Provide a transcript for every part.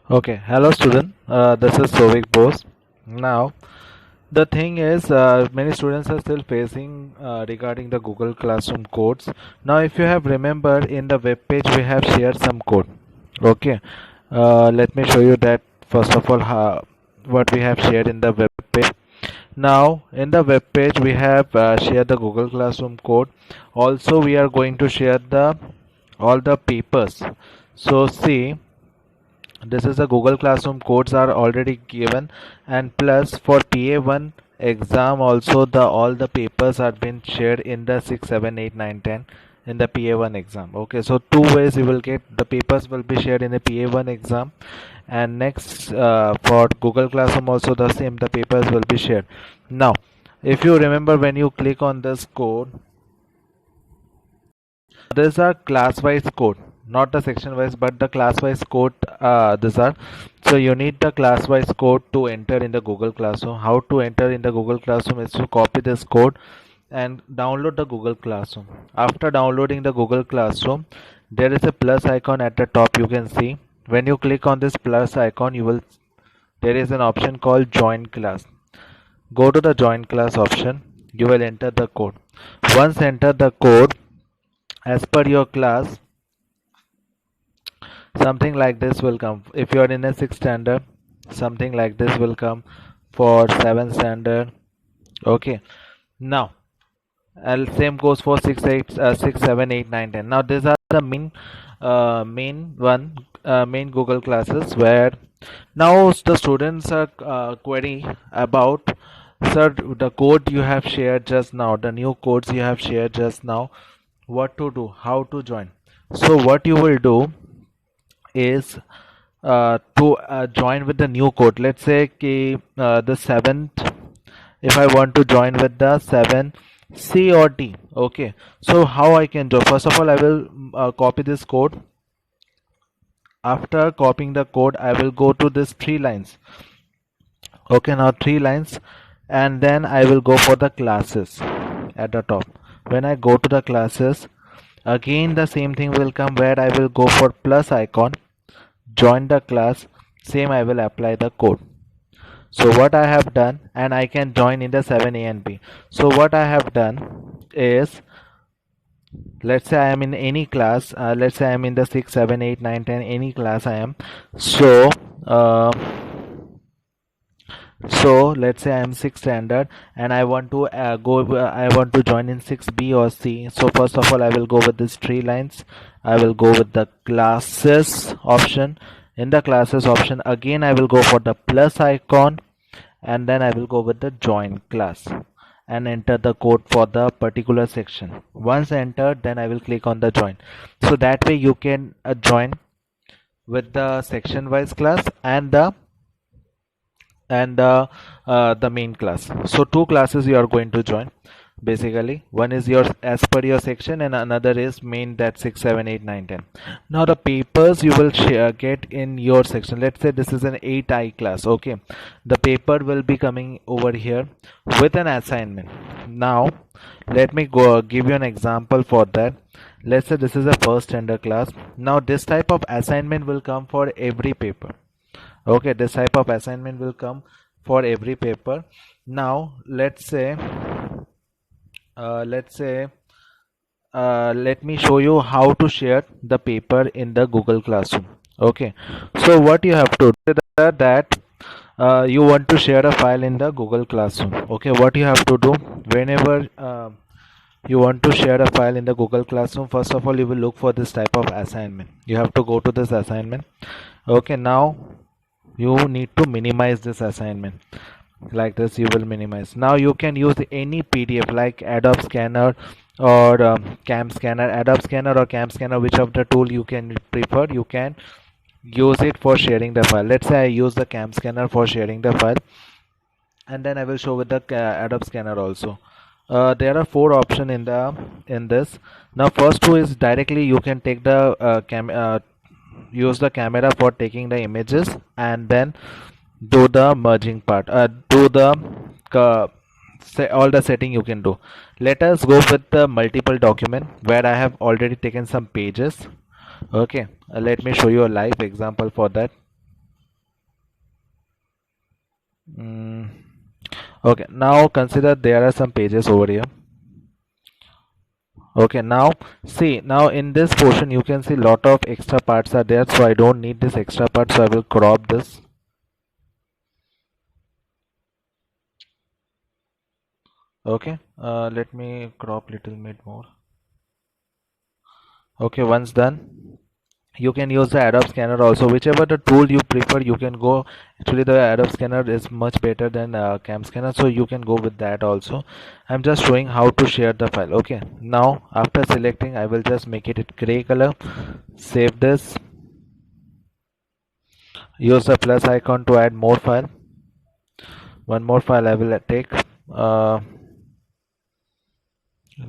Okay, hello student. This is Sovik Bose. Now, the thing is, many students are still facing regarding the Google Classroom codes. Now, if you have remembered in the web page, we have shared some code. Okay, let me show you that first of all, what we have shared in the web page. Now, in the web page, we have shared the Google Classroom code. Also, we are going to share the all the papers. So, see, this is the Google Classroom codes are already given, and plus for PA1 exam also the all the papers are been shared in the 6 7 8 9 10 in the PA1 exam. Okay, so two ways you will get the papers will be shared in the PA1 exam, and next for Google Classroom also the same, the papers will be shared. Now, if you remember, when you click on this code, these are class wise code, not the section wise, but the class wise code. These are, so you need the class wise code to enter in the Google Classroom. How to enter in the Google Classroom is to copy this code and download the Google Classroom. After downloading the Google Classroom, there is a plus icon at the top, you can see. When you click on this plus icon, you will, there is an option called join class. Go to the join class option, you will enter the code. Once enter the code as per your class, something like this will come. If you are in a 6th standard, something like this will come for 7th standard. Okay, now and same goes for 6 8 6 7 8 9 10. Now these are the main Google classes where now the students are query about, sir, the code you have shared just now, the new codes you have shared just now, what to do, how to join. So what you will do is to join with the new code. Let's say the 7th, if I want to join with the 7 C or D. Okay, so how I can do? First of all, I will copy this code. After copying the code, I will go to this three lines. Okay, now three lines, and then I will go for the classes at the top. When I go to the classes, again the same thing will come where I will go for plus icon, join the class, same I will apply the code. So what I have done, and I can join in the 7A and B. So what I have done is, let's say I am in any class, let's say I am in the 6 7 8 9 10, any class I am. So uh, so let's say I am 6th standard and I want to I want to join in 6B or C. So first of all, I will go with these three lines. I will go with the classes option. In the classes option, again I will go for the plus icon, and then I will go with the join class and enter the code for the particular section. Once entered, then I will click on the join. So that way you can join with the section wise class and the main class. So two classes you are going to join. Basically, one is your as per your section, and another is main, that 6 7 8 9 10. Now the papers you will get in your section. Let's say this is an 8I class. Okay, the paper will be coming over here with an assignment. Now let me go give you an example for that. Let's say this is a first standard class. Now this type of assignment will come for every paper. Okay, this type of assignment will come for every paper. Now let me show you how to share the paper in the Google Classroom. Okay, so what you have to do that you want to share a file in the Google Classroom. Okay, what you have to do whenever you want to share a file in the Google Classroom, first of all you will look for this type of assignment. You have to go to this assignment. Okay, now you need to minimize this assignment. Like this you will minimize. Now you can use any PDF like Adobe Scanner or Cam Scanner, Adobe Scanner or Cam Scanner, which of the tool you can prefer. You can use it for sharing the file. Let's say I use the Cam Scanner for sharing the file, and then I will show with the Adobe Scanner also. There are four options in this. Now first two is directly you can take the use the camera for taking the images, and then do the merging part, do the say all the setting you can do. Let us go with the multiple document where I have already taken some pages. Okay, let me show you a live example for that. Mm, okay, now consider there are some pages over here. Okay, now see, now in this portion you can see lot of extra parts are there, so I don't need this extra part, so I will crop this. Okay, let me crop little bit more. Okay, once done, you can use the Adobe Scanner also, whichever the tool you prefer you can go. Actually the Adobe Scanner is much better than Cam Scanner, so you can go with that also. I'm just showing how to share the file. Okay, now after selecting I will just make it gray color, save this, use the plus icon to add more file. One more file I will take, uh,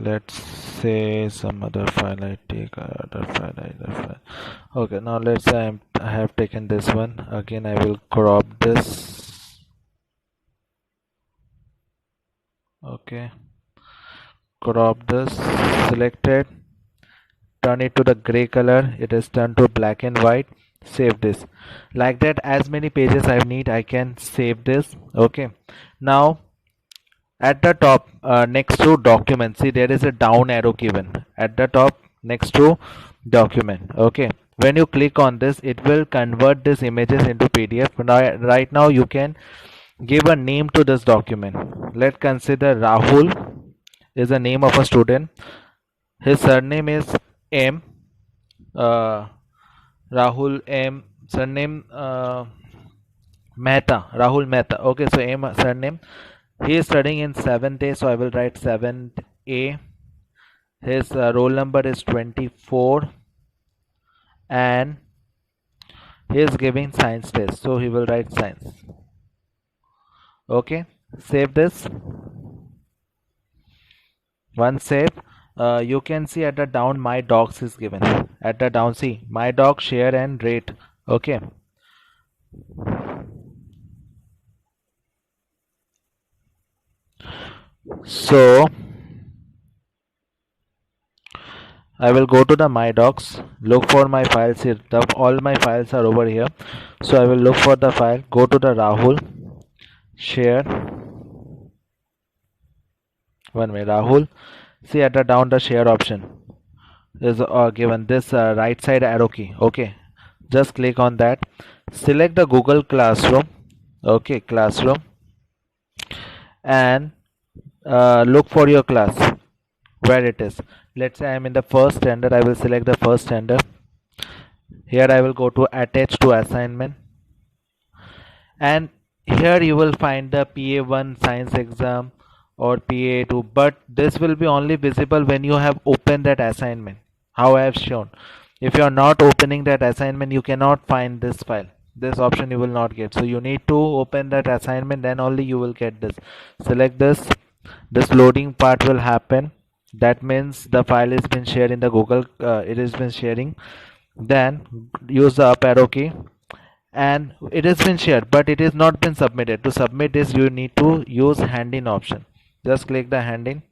let's say some other file. I take other file. Okay, now let's say I have taken this one. Again I will crop this. Okay, crop this, selected, turn it to the gray color, it is turned to black and white. Save this. Like that, as many pages I need I can save this. Okay, now at the top, next to document, see there is a down arrow given at the top next to document. Okay, when you click on this it will convert these images into PDF. Now right now you can give a name to this document. Let's consider Rahul is the name of a student. His surname is M. uh, Rahul M, surname Mehta, Rahul Mehta. Okay, so M surname. He is studying in 7th A, so I will write 7th A. His roll number is 24 and he is giving science test, so he will write science. Okay, save this. Once saved, you can see at the down my docs is given. At the down, see my dog, share and rate. Okay, so I will go to the my docs, look for my files here. All my files are over here. So I will look for the file, go to the Rahul, share, one way Rahul. See at the down the share option is given this right side arrow key. Okay, just click on that. Select the Google Classroom. Okay, Classroom, and look for your class where it is. Let's say I am in the first standard. I will select the first standard. Here I will go to attach to assignment, and here you will find the PA1 science exam or PA2, but this will be only visible when you have opened that assignment, how I have shown. If you are not opening that assignment you cannot find this file. This option you will not get, so you need to open that assignment, then only you will get this. Select this. This loading part will happen. That means the file has been shared in the Google, it has been sharing. Then use the up arrow key, and it has been shared but it has not been submitted. To submit this you need to use hand in option. Just click the hand in,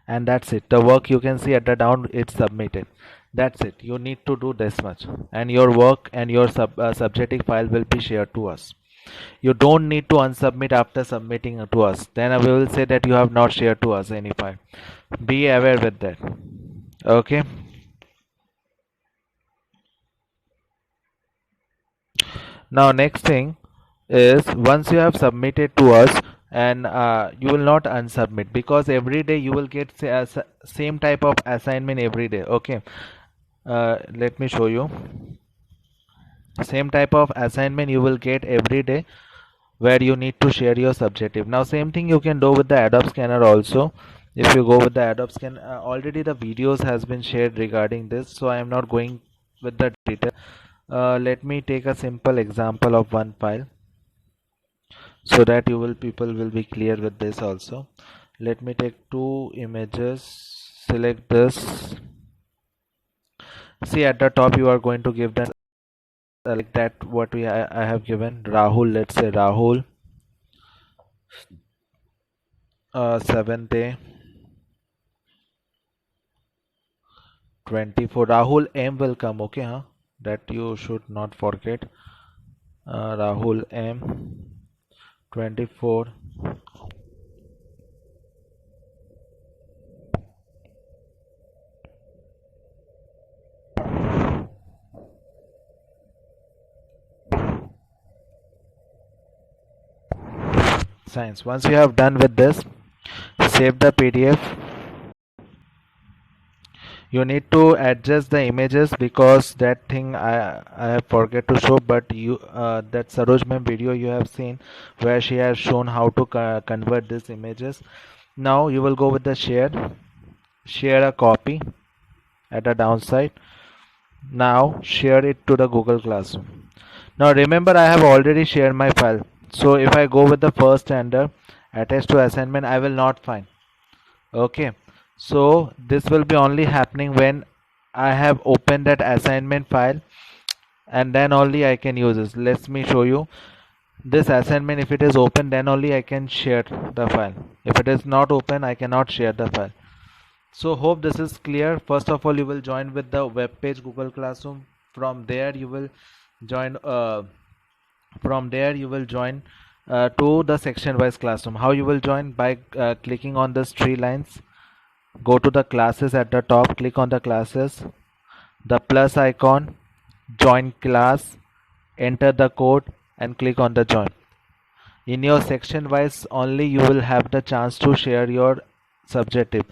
and that's it. The work you can see at the down, it's submitted. That's it. You need to do this much and your work and your subjective file will be shared to us. You don't need to unsubmit after submitting to us, then we will say that you have not shared to us any file. Be aware with that. Okay, now next thing is, once you have submitted to us, and you will not unsubmit, because every day you will get same type of assignment every day. Okay, let me show you. Same type of assignment you will get every day, where you need to share your subjective. Now same thing you can do with the Adobe Scanner also. If you go with the Adobe Scanner, already the videos has been shared regarding this, so I am not going with the detail. Let me take a simple example of one file, so that you will people will be clear with this also. Let me take two images, select this. See at the top you are going to give them like that what I have given Rahul. Let's say Rahul, 7th day, 24. Rahul M will come. Okay, huh? that you should not forget. Rahul M 24. Science. Once you have done with this, save the PDF. You need to adjust the images because that thing I have forget to show, but you that Saroj ma'am video you have seen where she has shown how to convert these images. Now you will go with the share a copy at the downside. Now share it to the Google Classroom. Now remember I have already shared my file. So if I go with the first ender attached to assignment, I will not find. Okay, so this will be only happening when I have opened that assignment file, and then only I can use this. Let me show you this assignment. If it is open, then only I can share the file. If it is not open, I cannot share the file. So hope this is clear. First of all, you will join with the web page Google Classroom. From there you will join to the section wise classroom. How you will join? By clicking on these three lines. Go to the classes at the top, click on the classes, the plus icon, join class, enter the code and click on the join. In your section wise only you will have the chance to share your subjective.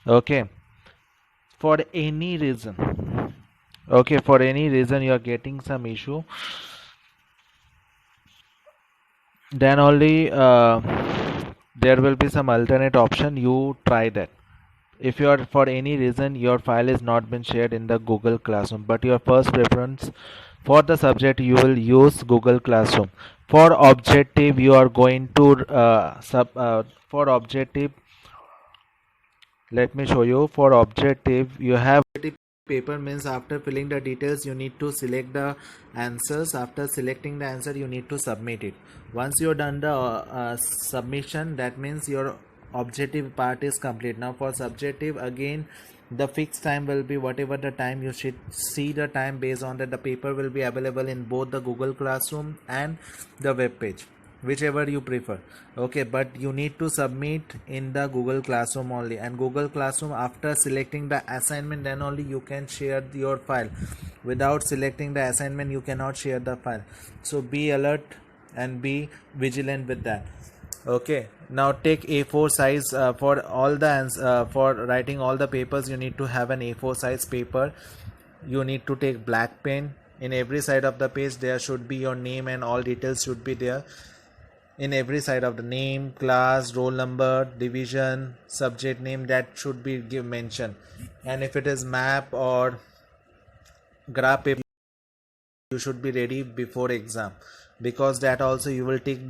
Okay, for any reason you are getting some issue, then only there will be some alternate option. You try that. If you are for any reason your file is not been shared in the Google Classroom, but your first preference for the subject you will use Google Classroom. For objective you are going to for objective, let me show you. For objective you have paper, means after filling the details you need to select the answers. After selecting the answer you need to submit it. Once you're done the submission, that means your objective part is complete. Now for subjective, again the fixed time will be whatever the time. You should see the time based on that. The paper will be available in both the Google Classroom and the web page, whichever you prefer. Okay, but you need to submit in the Google Classroom only, and Google Classroom, after selecting the assignment, then only you can share your file. Without selecting the assignment you cannot share the file. So be alert and be vigilant with that. Okay, now take A4 size for all the for writing all the papers. You need to have an A4 size paper. You need to take black pen. In every side of the page there should be your name and all details should be there. In every side of the name, class, roll number, division, subject name, that should be mentioned. And if it is map or graph paper, you should be ready before exam, because that also you will click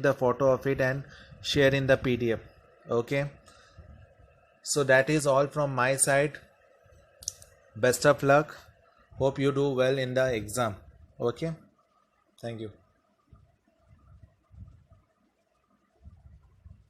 the photo of it and share in the PDF. Okay, so that is all from my side. Best of luck. Hope you do well in the exam. Okay, thank you.